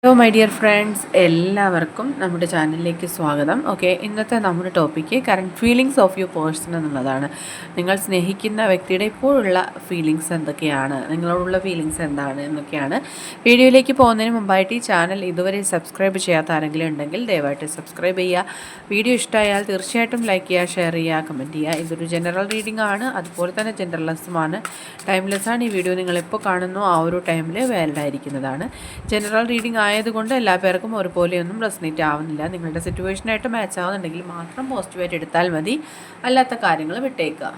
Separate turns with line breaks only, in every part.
Hello my dear friends, എല്ലാവർക്കും നമ്മുടെ ചാനലിലേക്ക് സ്വാഗതം. ഓക്കെ, ഇന്നത്തെ നമ്മുടെ topic current feelings of U person എന്നുള്ളതാണ്. നിങ്ങൾ സ്നേഹിക്കുന്ന വ്യക്തിയുടെ ഇപ്പോഴുള്ള ഫീലിങ്സ് എന്തൊക്കെയാണ്, നിങ്ങളോടുള്ള ഫീലിങ്സ് എന്താണ് എന്നൊക്കെയാണ്. വീഡിയോയിലേക്ക് പോകുന്നതിന് മുമ്പായിട്ട് ഈ ചാനൽ ഇതുവരെ സബ്സ്ക്രൈബ് ചെയ്യാത്ത ആരെങ്കിലും ഉണ്ടെങ്കിൽ ദയവായിട്ട് സബ്സ്ക്രൈബ് ചെയ്യുക. വീഡിയോ ഇഷ്ടമായാൽ തീർച്ചയായിട്ടും ലൈക്ക് ചെയ്യുക, ഷെയർ ചെയ്യുക, കമൻറ്റ് ചെയ്യുക. ഇതൊരു ജനറൽ റീഡിംഗ് ആണ്, അതുപോലെ തന്നെ ജനറൽലെസ്സുമാണ്, ടൈംലെസ്സാണ്. ഈ വീഡിയോ നിങ്ങളിപ്പോൾ കാണുന്നു ആ ഒരു ടൈമിൽ വാലിഡ് ആയിരിക്കുന്നതാണ്. ജനറൽ റീഡിംഗ് ആയതുകൊണ്ട് എല്ലാ പേർക്കും ഒരുപോലെയൊന്നും റെസനേറ്റ് ആവുന്നില്ല. നിങ്ങളുടെ സിറ്റുവേഷനായിട്ട് മാച്ച് ആവുന്നുണ്ടെങ്കിൽ മാത്രം പോസിറ്റീവായിട്ട് എടുത്താൽ മതി, അല്ലാത്ത കാര്യങ്ങൾ വിട്ടേക്കുക.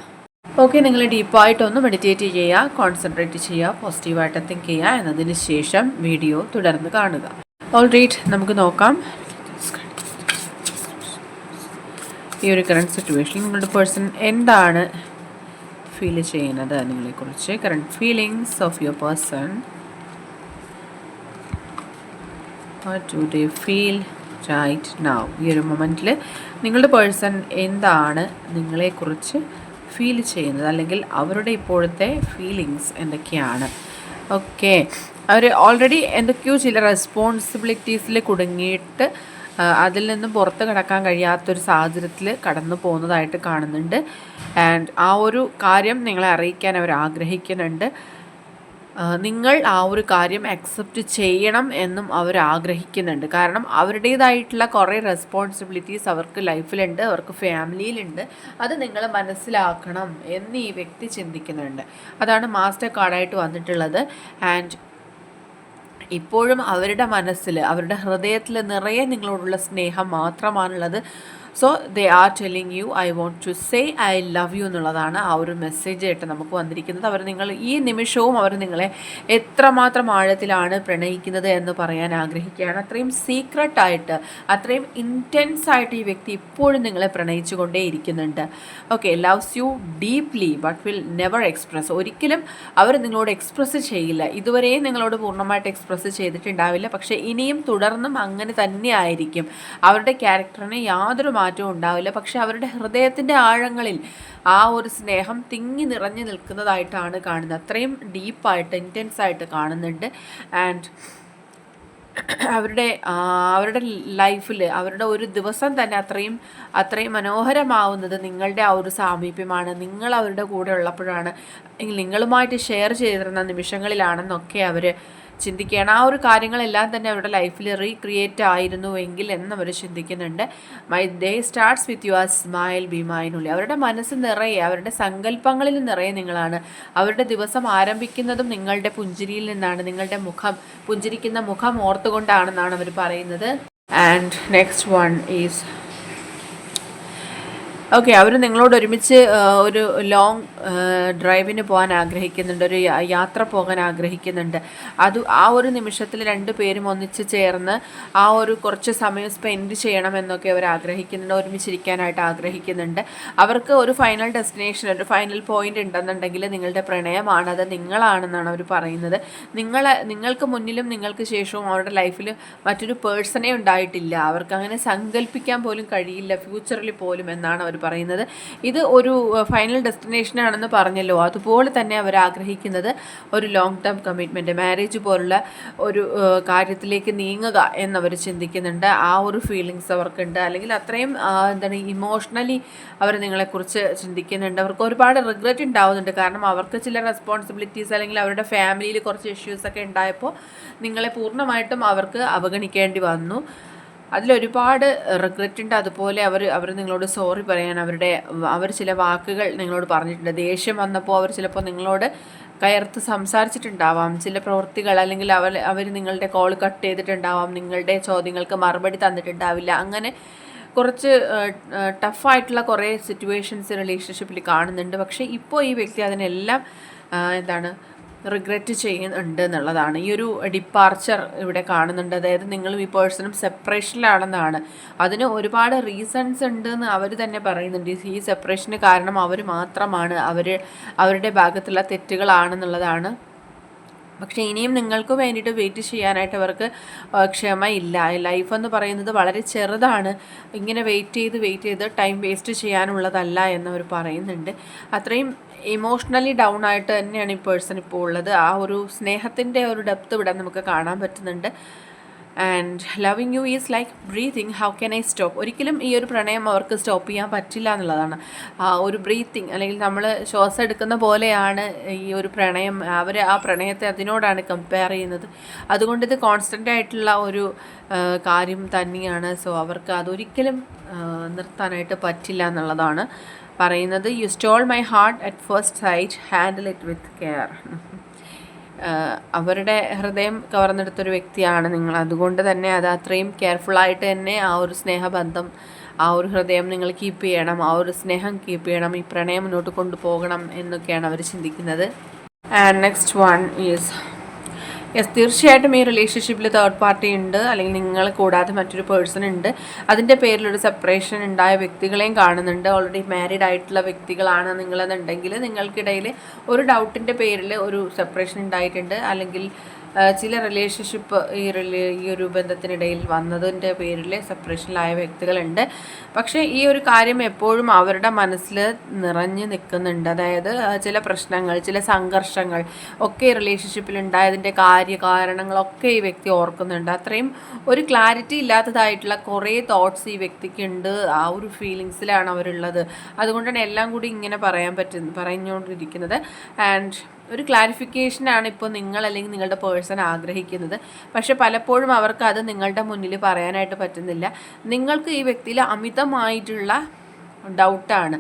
ഓക്കെ, നിങ്ങൾ ഡീപ്പായിട്ടൊന്ന് മെഡിറ്റേറ്റ് ചെയ്യുക, കോൺസെൻട്രേറ്റ് ചെയ്യുക, പോസിറ്റീവായിട്ട് തിങ്ക് ചെയ്യുക. എന്നതിന് ശേഷം വീഡിയോ തുടർന്ന് കാണുക. ഓൾറൈറ്റ്, നമുക്ക് നോക്കാം. ഈ ഒരു കറണ്ട് സിറ്റുവേഷനിൽ നിങ്ങളുടെ പേഴ്സൺ എന്താണ് ഫീൽ ചെയ്യുന്നത് നിങ്ങളെക്കുറിച്ച്? Current feelings of your person. What do they feel right now? ഈ ഒരു മൊമെൻറ്റിൽ നിങ്ങളുടെ പേഴ്സൺ എന്താണ് നിങ്ങളെക്കുറിച്ച് ഫീൽ ചെയ്യുന്നത്, അല്ലെങ്കിൽ അവരുടെ ഇപ്പോഴത്തെ ഫീലിങ്സ് എന്തൊക്കെയാണ്? ഓക്കെ, അവർ ഓൾറെഡി എന്തൊക്കെയോ ചില റെസ്പോൺസിബിലിറ്റീസിൽ കുടുങ്ങിയിട്ട് അതിൽ നിന്നും പുറത്ത് കടക്കാൻ കഴിയാത്തൊരു സാഹചര്യത്തിൽ കടന്നു പോകുന്നതായിട്ട് കാണുന്നുണ്ട്. ആൻഡ് ആ ഒരു കാര്യം നിങ്ങളെ അറിയിക്കാൻ അവർ ആഗ്രഹിക്കുന്നുണ്ട്. നിങ്ങൾ ആ ഒരു കാര്യം അക്സെപ്റ്റ് ചെയ്യണം എന്നും അവർ ആഗ്രഹിക്കുന്നുണ്ട്. കാരണം അവരുടേതായിട്ടുള്ള കുറേ റെസ്പോൺസിബിലിറ്റീസ് അവർക്ക് ലൈഫിലുണ്ട്, അവർക്ക് ഫാമിലിയിലുണ്ട്. അത് നിങ്ങൾ മനസ്സിലാക്കണം എന്ന് ഈ വ്യക്തി ചിന്തിക്കുന്നുണ്ട്. അതാണ് മാസ്റ്റർ കാർഡായിട്ട് വന്നിട്ടുള്ളത്. ആൻഡ് ഇപ്പോഴും അവരുടെ മനസ്സിൽ, അവരുടെ ഹൃദയത്തിൽ നിറയെ നിങ്ങളോടുള്ള സ്നേഹം മാത്രമാണുള്ളത്. So they are telling you I want to say I love you എന്നുള്ളതാണ് ആ ഒരു മെസ്സേജ് ആയിട്ട് നമുക്ക് വന്നിരിക്കുന്നത്. അവർ നിങ്ങൾ ഈ നിമിഷവും അവർ നിങ്ങളെ എത്രമാത്രം ആഴത്തിലാണ് പ്രണയിക്കുന്നത് എന്ന് പറയാൻ ആഗ്രഹിക്കുകയാണ്. അത്രയും സീക്രട്ടായിട്ട്, അത്രയും ഇൻറ്റൻസ് ആയിട്ട് ഈ വ്യക്തി ഇപ്പോഴും നിങ്ങളെ പ്രണയിച്ചു കൊണ്ടേ ഇരിക്കുന്നുണ്ട്. Okay, loves you deeply but will never express. ഒരിക്കലും അവർ നിങ്ങളോട് എക്സ്പ്രസ് ചെയ്യില്ല. ഇതുവരെയും നിങ്ങളോട് പൂർണ്ണമായിട്ട് എക്സ്പ്രസ് ചെയ്തിട്ടുണ്ടാവില്ല. പക്ഷേ ഇനിയും തുടർന്നും അങ്ങനെ തന്നെ ആയിരിക്കും. അവരുടെ ക്യാരക്ടറിന് യാതൊരു മാറ്റവും ഉണ്ടാവില്ല. പക്ഷെ അവരുടെ ഹൃദയത്തിൻ്റെ ആഴങ്ങളിൽ ആ ഒരു സ്നേഹം തിങ്ങി നിറഞ്ഞു നിൽക്കുന്നതായിട്ടാണ് കാണുന്നത്. അത്രയും ഡീപ്പായിട്ട്, ഇൻറ്റൻസ് ആയിട്ട് കാണുന്നുണ്ട്. ആൻഡ് അവരുടെ ലൈഫിൽ അവരുടെ ഒരു ദിവസം തന്നെ അത്രയും മനോഹരമാവുന്നത് നിങ്ങളുടെ ആ ഒരു സാമീപ്യമാണ്. നിങ്ങൾ അവരുടെ കൂടെ ഉള്ളപ്പോഴാണ്, നിങ്ങളുമായിട്ട് ഷെയർ ചെയ്തിരുന്ന നിമിഷങ്ങളിലാണെന്നൊക്കെ അവർ ചിന്തിക്കുകയാണ്. ആ ഒരു കാര്യങ്ങളെല്ലാം തന്നെ അവരുടെ ലൈഫിൽ റീക്രിയേറ്റ് ആയിരുന്നുവെങ്കിൽ എന്നവർ ചിന്തിക്കുന്നുണ്ട്. My day starts with your smile ബി മൈനുള്ളി. അവരുടെ മനസ്സ് നിറയെ, അവരുടെ സങ്കല്പങ്ങളിൽ നിറയെ നിങ്ങളാണ്. അവരുടെ ദിവസം ആരംഭിക്കുന്നതും നിങ്ങളുടെ പുഞ്ചിരിയിൽ നിന്നാണ്. നിങ്ങളുടെ പുഞ്ചിരിക്കുന്ന മുഖം ഓർത്തുകൊണ്ടാണെന്നാണ് അവർ പറയുന്നത്. And next one is okay, അവർ നിങ്ങളോട് ഒരുമിച്ച് ഒരു ലോങ് ഡ്രൈവിന് പോകാൻ ആഗ്രഹിക്കുന്നുണ്ട്, ഒരു യാത്ര പോകാൻ ആഗ്രഹിക്കുന്നുണ്ട്. ആ ഒരു നിമിഷത്തിൽ രണ്ടു പേരും ഒന്നിച്ച് ചേർന്ന് ആ ഒരു കുറച്ച് സമയം സ്പെൻഡ് ചെയ്യണമെന്നൊക്കെ അവർ ആഗ്രഹിക്കുന്നുണ്ട്, ഒരുമിച്ചിരിക്കാനായിട്ട് ആഗ്രഹിക്കുന്നുണ്ട്. അവർക്ക് ഒരു ഫൈനൽ ഡെസ്റ്റിനേഷൻ, ഒരു ഫൈനൽ പോയിന്റ് ഉണ്ടെന്നുണ്ടെങ്കിൽ നിങ്ങളുടെ പ്രണയമാണ്, അത് നിങ്ങളാണെന്നാണ് അവർ പറയുന്നത്. നിങ്ങൾക്ക് മുന്നിലും നിങ്ങൾക്ക് ശേഷവും അവരുടെ ലൈഫിൽ മറ്റൊരു പേഴ്സണേ ഉണ്ടായിട്ടില്ല. അവർക്ക് അങ്ങനെ സങ്കല്പിക്കാൻ പോലും കഴിയില്ല, ഫ്യൂച്ചറിൽ പോലും എന്നാണ് അവർ പറയുന്നത്. ഇത് ഒരു ഫൈനൽ ഡെസ്റ്റിനേഷൻ ആണെന്ന് പറഞ്ഞല്ലോ, അതുപോലെ തന്നെ അവർ ആഗ്രഹിക്കുന്നത് ഒരു ലോങ് ടേം കമ്മിറ്റ്മെൻറ്റ്, മാരേജ് പോലുള്ള ഒരു കാര്യത്തിലേക്ക് നീങ്ങുക എന്നവർ ചിന്തിക്കുന്നുണ്ട്. ആ ഒരു ഫീലിങ്സ് അവർക്കുണ്ട്. അല്ലെങ്കിൽ അത്രയും ഇമോഷണലി അവർ നിങ്ങളെക്കുറിച്ച് ചിന്തിക്കുന്നുണ്ട്. അവർക്ക് ഒരുപാട് റിഗ്രറ്റ് ഉണ്ടാവുന്നുണ്ട്. കാരണം അവർക്ക് ചില റെസ്പോൺസിബിലിറ്റീസ്, അല്ലെങ്കിൽ അവരുടെ ഫാമിലിയിൽ കുറച്ച് ഇഷ്യൂസൊക്കെ ഉണ്ടായപ്പോൾ നിങ്ങളെ പൂർണ്ണമായിട്ടും അവർക്ക് അവഗണിക്കേണ്ടി വന്നു. അതിലൊരുപാട് റിഗ്രറ്റ് ഉണ്ട്. അതുപോലെ അവർ നിങ്ങളോട് സോറി പറയാൻ അവർ ചില വാക്കുകൾ നിങ്ങളോട് പറഞ്ഞിട്ടുണ്ട്. ദേഷ്യം വന്നപ്പോൾ അവർ ചിലപ്പോൾ നിങ്ങളോട് കയർത്ത് സംസാരിച്ചിട്ടുണ്ടാവാം. ചില പ്രവൃത്തികൾ, അല്ലെങ്കിൽ അവർ നിങ്ങളുടെ കോൾ കട്ട് ചെയ്തിട്ടുണ്ടാവാം, നിങ്ങളുടെ ചോദ്യങ്ങൾക്ക് മറുപടി തന്നിട്ടുണ്ടാവില്ല. അങ്ങനെ കുറച്ച് ടഫായിട്ടുള്ള കുറേ സിറ്റുവേഷൻസ് റിലേഷൻഷിപ്പിൽ കാണുന്നുണ്ട്. പക്ഷേ ഇപ്പോൾ ഈ വ്യക്തി അതിനെല്ലാം റിഗ്രറ്റ് ചെയ്യുന്നുണ്ട് എന്നുള്ളതാണ്. ഈ ഒരു ഡിപ്പാർച്ചർ ഇവിടെ കാണുന്നുണ്ട്. അതായത് നിങ്ങളും ഈ പേഴ്സണും സെപ്പറേഷനിലാണെന്നാണ്. അതിന് ഒരുപാട് റീസൺസ് ഉണ്ടെന്ന് അവർ തന്നെ പറയുന്നുണ്ട്. ഈ സെപ്പറേഷന് കാരണം അവർ മാത്രമാണ്, അവരുടെ ഭാഗത്തുള്ള തെറ്റുകളാണെന്നുള്ളതാണ്. പക്ഷേ ഇനിയും നിങ്ങൾക്ക് വേണ്ടിയിട്ട് വെയിറ്റ് ചെയ്യാനായിട്ട് അവർക്ക് ക്ഷമയില്ല. ലൈഫ് എന്ന് പറയുന്നത് വളരെ ചെറുതാണ്. ഇങ്ങനെ വെയിറ്റ് ചെയ്ത് ടൈം വേസ്റ്റ് ചെയ്യാനുള്ളതല്ല എന്നവർ പറയുന്നുണ്ട്. അത്രയും ഇമോഷണലി ഡൗൺ ആയിട്ട് തന്നെയാണ് ഈ പേഴ്സൺ ഇപ്പോൾ ഉള്ളത്. ആ ഒരു സ്നേഹത്തിൻ്റെ ഒരു ഡെപ്ത് ഇവിടെ നമുക്ക് കാണാൻ പറ്റുന്നുണ്ട്. And loving U is like breathing, how can I stop. ഒരിക്കലും ഈ ഒരു പ്രണയം അവർക്ക് സ്റ്റോപ്പ് ചെയ്യാൻ പറ്റില്ല എന്നുള്ളതാണ്. ഒരു ബ്രീത്തിങ് അല്ലെങ്കിൽ നമ്മൾ ശ്വാസം എടുക്കുന്ന പോലെയാണ് ഈ ഒരു പ്രണയം. അവർ ആ പ്രണയത്തെ അതിനോടാണ് കമ്പയർ ചെയ്യുന്നത്. അതുകൊണ്ട് ഇത് കോൺസ്റ്റൻ്റ് ആയിട്ടുള്ള ഒരു കാര്യം തന്നെയാണ്. സോ അവർക്ക് അതൊരിക്കലും നിർത്താനായിട്ട് പറ്റില്ല എന്നുള്ളതാണ് പറയുന്നത്. U stall my heart at first sight, handle it with care. അവരുടെ ഹൃദയം കവർന്നെടുത്തൊരു വ്യക്തിയാണ് നിങ്ങൾ. അതുകൊണ്ട് തന്നെ അത് അത്രയും കെയർഫുള്ളായിട്ട് തന്നെ ആ ഒരു സ്നേഹബന്ധം, ആ ഒരു ഹൃദയം നിങ്ങൾ കീപ്പ് ചെയ്യണം, ആ ഒരു സ്നേഹം കീപ്പ് ചെയ്യണം, ഈ പ്രണയം മുന്നോട്ട് കൊണ്ടുപോകണം എന്നൊക്കെയാണ് അവർ ചിന്തിക്കുന്നത്. And next one is yes, തീർച്ചയായിട്ടും ഈ റിലേഷൻഷിപ്പിൽ തേർഡ് പാർട്ടി ഉണ്ട്, അല്ലെങ്കിൽ നിങ്ങൾ കൂടാതെ മറ്റൊരു പേഴ്സൺ ഉണ്ട്. അതിൻ്റെ പേരിലൊരു സെപ്പറേഷൻ ഉണ്ടായ വ്യക്തികളെയും കാണുന്നുണ്ട്. ഓൾറെഡി മാരീഡ് ആയിട്ടുള്ള വ്യക്തികളാണ് നിങ്ങളെന്നുണ്ടെങ്കിൽ നിങ്ങൾക്കിടയിൽ ഒരു ഡൗട്ടിൻ്റെ പേരിൽ ഒരു സെപ്പറേഷൻ ഉണ്ടായിട്ടുണ്ട്, അല്ലെങ്കിൽ ചില റിലേഷൻഷിപ്പ് ഈ ഒരു ബന്ധത്തിനിടയിൽ വന്നതിൻ്റെ പേരിൽ സെപ്പറേഷനിലായ വ്യക്തികളുണ്ട്. പക്ഷേ ഈ ഒരു കാര്യം എപ്പോഴും അവരുടെ മനസ്സിൽ നിറഞ്ഞു നിൽക്കുന്നുണ്ട്. അതായത് ചില പ്രശ്നങ്ങൾ, ചില സംഘർഷങ്ങൾ ഒക്കെ റിലേഷൻഷിപ്പിൽ ഉണ്ടായതിൻ്റെ കാരണങ്ങളൊക്കെ ഈ വ്യക്തി ഓർക്കുന്നുണ്ട്. അത്രയും ഒരു ക്ലാരിറ്റി ഇല്ലാത്തതായിട്ടുള്ള കുറേ തോട്ട്സ് ഈ വ്യക്തിക്കുണ്ട്. ആ ഒരു ഫീലിങ്സിലാണ് അവരുള്ളത്. അതുകൊണ്ടാണ് എല്ലാം കൂടി ഇങ്ങനെ പറഞ്ഞുകൊണ്ടിരിക്കുന്നത്. ആൻഡ് ഒരു ക്ലാരിഫിക്കേഷനാണ് ഇപ്പോൾ നിങ്ങൾ അല്ലെങ്കിൽ നിങ്ങളുടെ പേഴ്സൺ ആഗ്രഹിക്കുന്നത്. പക്ഷെ പലപ്പോഴും അവർക്ക് അത് നിങ്ങളുടെ മുന്നിൽ പറയാനായിട്ട് പറ്റുന്നില്ല. നിങ്ങൾക്ക് ഈ വ്യക്തിയിൽ അമിതമായിട്ടുള്ള ഡൗട്ടാണ്.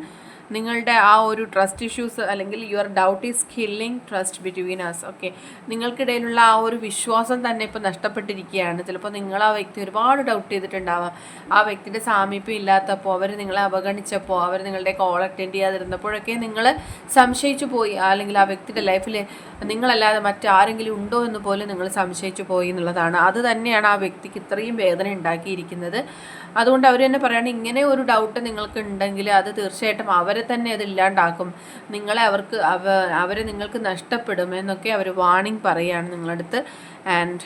നിങ്ങളുടെ ആ ഒരു ട്രസ്റ്റ് ഇഷ്യൂസ്, അല്ലെങ്കിൽ your doubt is killing trust between us. Okay, നിങ്ങൾക്കിടയിലുള്ള ആ ഒരു വിശ്വാസം തന്നെ ഇപ്പോൾ നഷ്ടപ്പെട്ടിരിക്കുകയാണ്. ചിലപ്പോൾ നിങ്ങൾ ആ വ്യക്തി ഒരുപാട് ഡൗട്ട് ചെയ്തിട്ടുണ്ടാവാം. ആ വ്യക്തിയുടെ സാമീപ്യം ഇല്ലാത്തപ്പോൾ, അവർ നിങ്ങളെ അവഗണിച്ചപ്പോൾ, അവർ നിങ്ങളുടെ കോൾ അറ്റൻഡ് ചെയ്യാതിരുന്നപ്പോഴൊക്കെ നിങ്ങൾ സംശയിച്ചു പോയി, അല്ലെങ്കിൽ ആ വ്യക്തിയുടെ ലൈഫിൽ നിങ്ങളല്ലാതെ മറ്റാരെങ്കിലും ഉണ്ടോ എന്ന് പോലും നിങ്ങൾ സംശയിച്ചു പോയി എന്നുള്ളതാണ്. അത് തന്നെയാണ് ആ വ്യക്തിക്ക് ഇത്രയും വേദന ഉണ്ടാക്കിയിരിക്കുന്നത്. അതുകൊണ്ട് അവർ തന്നെ പറയുകയാണ്, ഇങ്ങനെ ഒരു ഡൗട്ട് നിങ്ങൾക്ക് ഉണ്ടെങ്കിൽ അത് തീർച്ചയായിട്ടും അവരെ തന്നെ അത് ഇല്ലാണ്ടാക്കും, അവരെ നിങ്ങൾക്ക് നഷ്ടപ്പെടും എന്നൊക്കെ അവർ വാർണിംഗ് പറയുകയാണ് നിങ്ങളടുത്ത്. ആൻഡ്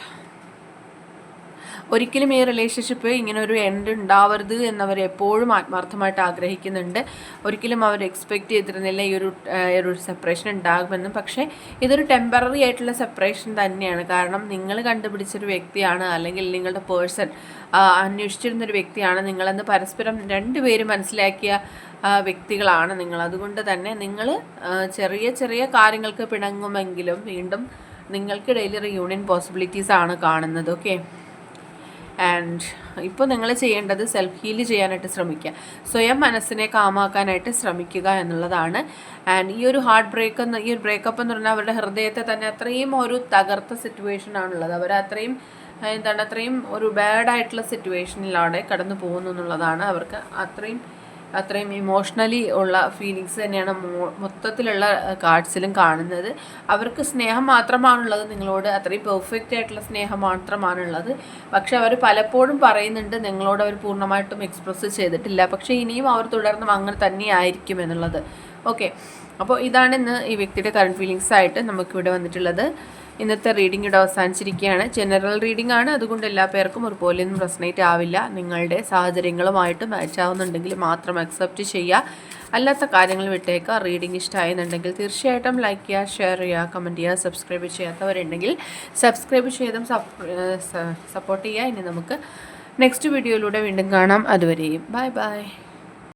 ഒരിക്കലും ഈ റിലേഷൻഷിപ്പ് ഇങ്ങനെ ഒരു എൻഡ് ഉണ്ടാവരുത് എന്നവർ എപ്പോഴും ആത്മാർത്ഥമായിട്ട് ആഗ്രഹിക്കുന്നുണ്ട്. ഒരിക്കലും അവർ എക്സ്പെക്റ്റ് ചെയ്തിരുന്നില്ല ഈ ഒരു സെപ്പറേഷൻ ഉണ്ടാകുമെന്ന്. പക്ഷേ ഇതൊരു ടെമ്പററി ആയിട്ടുള്ള സെപ്പറേഷൻ തന്നെയാണ്. കാരണം നിങ്ങൾ കണ്ടുപിടിച്ചൊരു വ്യക്തിയാണ്, അല്ലെങ്കിൽ നിങ്ങളുടെ പേഴ്സൺ അന്വേഷിച്ചിരുന്നൊരു വ്യക്തിയാണ് നിങ്ങളെന്ന് പരസ്പരം രണ്ടുപേരും മനസ്സിലാക്കിയ വ്യക്തികളാണ് നിങ്ങൾ. അതുകൊണ്ട് തന്നെ നിങ്ങൾ ചെറിയ ചെറിയ കാര്യങ്ങൾക്ക് പിണങ്ങുമെങ്കിലും വീണ്ടും നിങ്ങൾക്കിടയിൽ റിയൂണിയൻ പോസിബിലിറ്റീസ് ആണ് കാണുന്നത്. ഓക്കെ, ആൻഡ് ഇപ്പോൾ നിങ്ങൾ ചെയ്യേണ്ടത് സെൽഫ് ഹീൽ ചെയ്യാനായിട്ട് ശ്രമിക്കുക, സ്വയം മനസ്സിനെ കാമാക്കാനായിട്ട് ശ്രമിക്കുക എന്നുള്ളതാണ്. ആൻഡ് ഈ ഒരു ഈ ഒരു ബ്രേക്കപ്പ് എന്ന് പറഞ്ഞാൽ അവരുടെ ഹൃദയത്തെ തന്നെ അത്രയും ഒരു തകർത്ത സിറ്റുവേഷനാണുള്ളത്. അവരത്രയും അത്രയും ഒരു ബാഡായിട്ടുള്ള സിറ്റുവേഷനിലാണ് കടന്നു പോകുന്നു എന്നുള്ളതാണ്. അവർക്ക് അത്രയും ഇമോഷണലി ഉള്ള ഫീലിങ്സ് തന്നെയാണ് മൊത്തത്തിലുള്ള കാർഡ്സിലും കാണുന്നത്. അവർക്ക് സ്നേഹം മാത്രമാണുള്ളത് നിങ്ങളോട്, അത്രയും പെർഫെക്റ്റ് ആയിട്ടുള്ള സ്നേഹം മാത്രമാണുള്ളത്. പക്ഷെ അവർ പലപ്പോഴും പറയുന്നുണ്ട് നിങ്ങളോട് അവർ പൂർണ്ണമായിട്ടും എക്സ്പ്രസ് ചെയ്തിട്ടില്ല, പക്ഷേ ഇനിയും അവർ തുടർന്നും അങ്ങനെ തന്നെ ആയിരിക്കും എന്നുള്ളത്. ഓക്കെ, അപ്പോൾ ഇതാണ് ഇന്ന് ഈ വ്യക്തിയുടെ കറണ്ട് ഫീലിങ്സ് ആയിട്ട് നമുക്കിവിടെ വന്നിട്ടുള്ളത്. ഇന്നത്തെ റീഡിംഗ് ഇവിടെ അവസാനിച്ചിരിക്കുകയാണ്. ജനറൽ റീഡിംഗ് ആണ്, അതുകൊണ്ട് എല്ലാ പേർക്കും ഒരുപോലെയൊന്നും റെസനേറ്റ് ആവില്ല. നിങ്ങളുടെ സാഹചര്യങ്ങളുമായിട്ട് മാച്ച് ആവുന്നുണ്ടെങ്കിൽ മാത്രം അക്സെപ്റ്റ് ചെയ്യുക, അല്ലാത്ത കാര്യങ്ങൾ വിട്ടേക്കുക. റീഡിംഗ് ഇഷ്ടമായെന്നുണ്ടെങ്കിൽ തീർച്ചയായിട്ടും ലൈക്ക് ചെയ്യുക, ഷെയർ ചെയ്യുക, കമൻറ്റ് ചെയ്യുക. സബ്സ്ക്രൈബ് ചെയ്യാത്തവരുണ്ടെങ്കിൽ സബ്സ്ക്രൈബ് ചെയ്തും സപ്പോർട്ട് ചെയ്യുക. ഇനി നമുക്ക് നെക്സ്റ്റ് വീഡിയോയിലൂടെ വീണ്ടും കാണാം. അതുവരെയും ബൈ ബൈ.